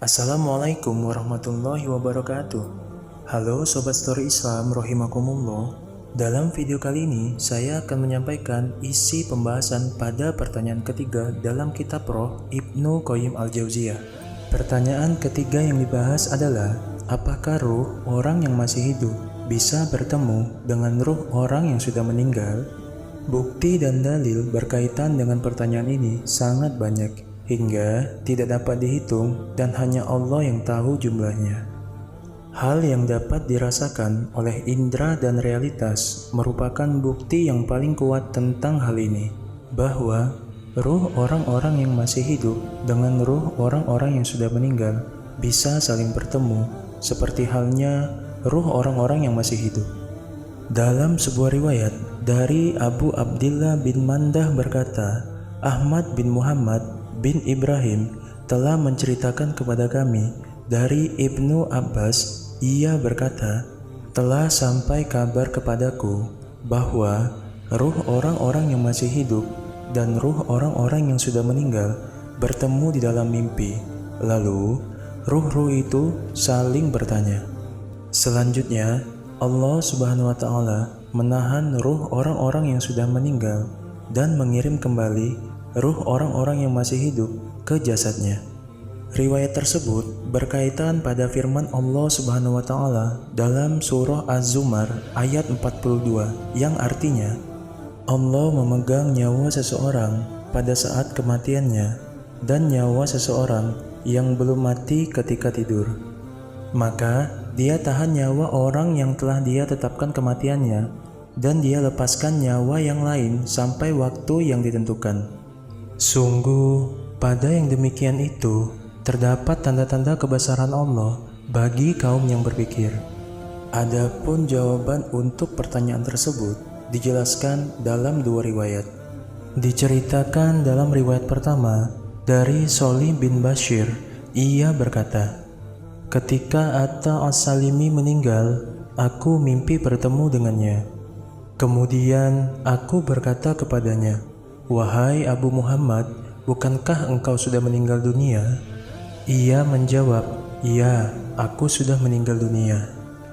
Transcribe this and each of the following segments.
Assalamualaikum warahmatullahi wabarakatuh. Halo Sobat Story Islam rahimakumullah. Dalam video kali ini saya akan menyampaikan isi pembahasan pada pertanyaan ketiga dalam kitab Roh Ibnu Qayyim Al-Jauziyah. Pertanyaan ketiga yang dibahas adalah, apakah ruh orang yang masih hidup bisa bertemu dengan ruh orang yang sudah meninggal? Bukti dan dalil berkaitan dengan pertanyaan ini sangat banyak, hingga tidak dapat dihitung dan hanya Allah yang tahu jumlahnya. Hal yang dapat dirasakan oleh indera dan realitas merupakan bukti yang paling kuat tentang hal ini, bahwa ruh orang-orang yang masih hidup dengan ruh orang-orang yang sudah meninggal bisa saling bertemu, seperti halnya ruh orang-orang yang masih hidup. Dalam sebuah riwayat dari Abu Abdillah bin Mandah berkata, Ahmad bin Muhammad bin Ibrahim telah menceritakan kepada kami dari Ibnu Abbas, ia berkata, telah sampai kabar kepadaku bahwa ruh orang-orang yang masih hidup dan ruh orang-orang yang sudah meninggal bertemu di dalam mimpi. Lalu ruh-ruh itu saling bertanya. Selanjutnya Allah Subhanahu wa Ta'ala menahan ruh orang-orang yang sudah meninggal dan mengirim kembali ruh orang-orang yang masih hidup ke jasadnya. Riwayat tersebut berkaitan pada firman Allah Subhanahu wa Ta'ala dalam surah Az-Zumar ayat 42 yang artinya, Allah memegang nyawa seseorang pada saat kematiannya dan nyawa seseorang yang belum mati ketika tidur. Maka dia tahan nyawa orang yang telah dia tetapkan kematiannya dan dia lepaskan nyawa yang lain sampai waktu yang ditentukan. Sungguh, pada yang demikian itu terdapat tanda-tanda kebesaran Allah bagi kaum yang berpikir. Adapun jawaban untuk pertanyaan tersebut dijelaskan dalam dua riwayat. Diceritakan dalam riwayat pertama dari Sholih bin Bashir, ia berkata, ketika Atta As-Salimi meninggal, aku mimpi bertemu dengannya. Kemudian aku berkata kepadanya, wahai Abu Muhammad, bukankah engkau sudah meninggal dunia? Ia menjawab, iya, aku sudah meninggal dunia.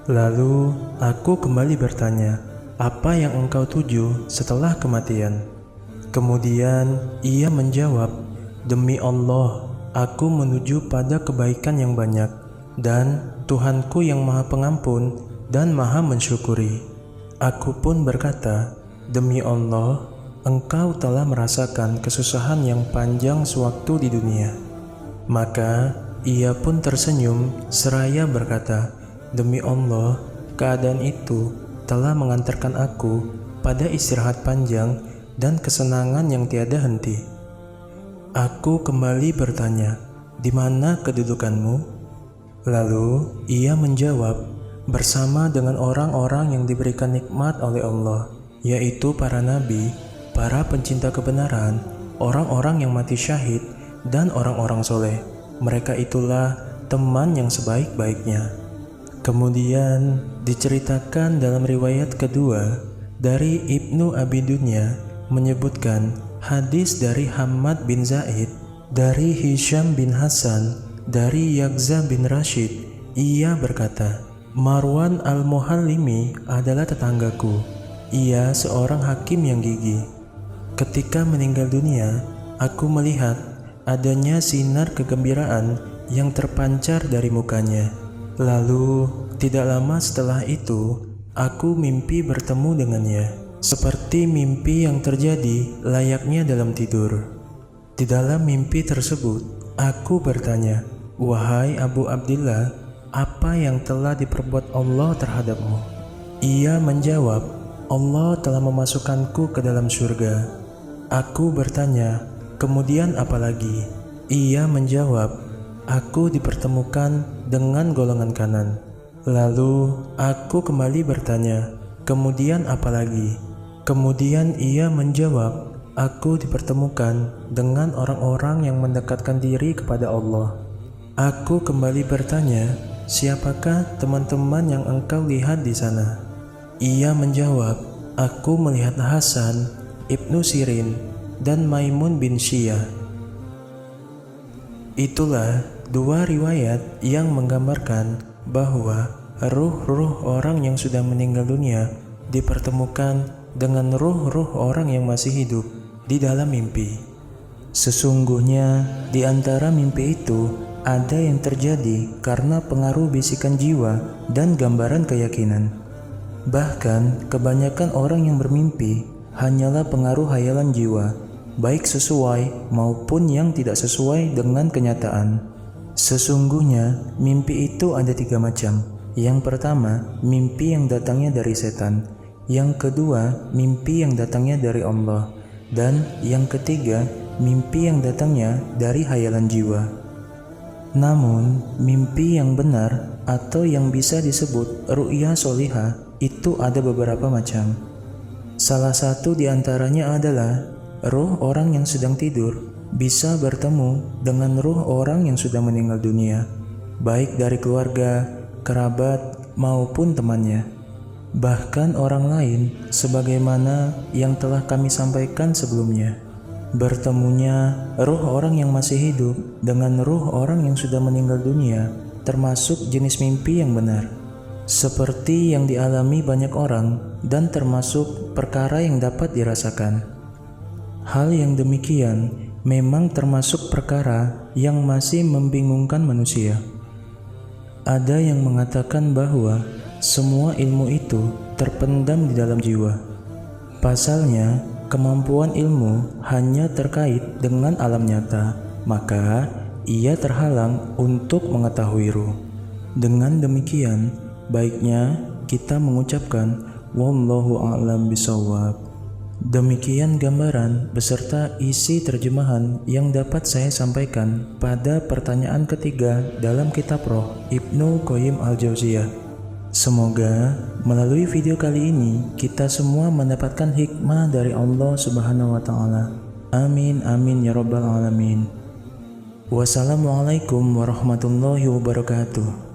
Lalu aku kembali bertanya, apa yang engkau tuju setelah kematian? Kemudian ia menjawab, demi Allah, aku menuju pada kebaikan yang banyak, dan Tuhanku yang Maha Pengampun dan Maha Mensyukuri. Aku pun berkata, demi Allah, engkau telah merasakan kesusahan yang panjang sewaktu di dunia. Maka ia pun tersenyum seraya berkata, demi Allah, keadaan itu telah mengantarkan aku pada istirahat panjang dan kesenangan yang tiada henti. Aku kembali bertanya, di mana kedudukanmu? Lalu ia menjawab, bersama dengan orang-orang yang diberikan nikmat oleh Allah, yaitu para nabi, para pencinta kebenaran, orang-orang yang mati syahid, dan orang-orang soleh. Mereka itulah teman yang sebaik-baiknya. Kemudian diceritakan dalam riwayat kedua dari Ibnu Abi Dunya menyebutkan hadis dari Hammad bin Zaid, dari Hisham bin Hasan, dari Yagza bin Rashid, ia berkata, Marwan al-Muhallimi adalah tetanggaku. Ia seorang hakim yang gigih. Ketika meninggal dunia, aku melihat adanya sinar kegembiraan yang terpancar dari mukanya. Lalu, tidak lama setelah itu, aku mimpi bertemu dengannya, seperti mimpi yang terjadi layaknya dalam tidur. Di dalam mimpi tersebut, aku bertanya, wahai Abu Abdillah, apa yang telah diperbuat Allah terhadapmu? Ia menjawab, Allah telah memasukkanku ke dalam surga. Aku bertanya, kemudian apa lagi? Ia menjawab, aku dipertemukan dengan golongan kanan. Lalu aku kembali bertanya, kemudian apa lagi? Kemudian ia menjawab, aku dipertemukan dengan orang-orang yang mendekatkan diri kepada Allah. Aku kembali bertanya, siapakah teman-teman yang engkau lihat di sana? Ia menjawab, aku melihat Hasan, Ibnu Sirin, dan Maimun bin Syiyah. Itulah dua riwayat yang menggambarkan bahwa ruh-ruh orang yang sudah meninggal dunia dipertemukan dengan ruh-ruh orang yang masih hidup di dalam mimpi. Sesungguhnya di antara mimpi itu ada yang terjadi karena pengaruh bisikan jiwa dan gambaran keyakinan. Bahkan kebanyakan orang yang bermimpi hanyalah pengaruh hayalan jiwa, baik sesuai maupun yang tidak sesuai dengan kenyataan. Sesungguhnya mimpi itu ada 3 macam. Yang pertama, mimpi yang datangnya dari setan. Yang kedua, mimpi yang datangnya dari Allah. Dan yang ketiga, mimpi yang datangnya dari hayalan jiwa. Namun, mimpi yang benar atau yang bisa disebut ru'ya sholihah itu ada beberapa macam. Salah satu di antaranya adalah ruh orang yang sedang tidur bisa bertemu dengan ruh orang yang sudah meninggal dunia, baik dari keluarga, kerabat, maupun temannya. Bahkan orang lain, sebagaimana yang telah kami sampaikan sebelumnya. Bertemunya ruh orang yang masih hidup dengan ruh orang yang sudah meninggal dunia termasuk jenis mimpi yang benar, seperti yang dialami banyak orang dan termasuk perkara yang dapat dirasakan. Hal yang demikian memang termasuk perkara yang masih membingungkan manusia. Ada yang mengatakan bahwa semua ilmu itu terpendam di dalam jiwa. Pasalnya, kemampuan ilmu hanya terkait dengan alam nyata, maka ia terhalang untuk mengetahui ruh. Dengan demikian, baiknya kita mengucapkan wallahu a'lam bishawab. Demikian gambaran beserta isi terjemahan yang dapat saya sampaikan pada pertanyaan ketiga dalam kitab Roh Ibnu Qayyim al-Jauziyah. Semoga melalui video kali ini kita semua mendapatkan hikmah dari Allah Subhanahu wa Ta'ala. Amin amin ya rabbal alamin. Wassalamualaikum warahmatullahi wabarakatuh.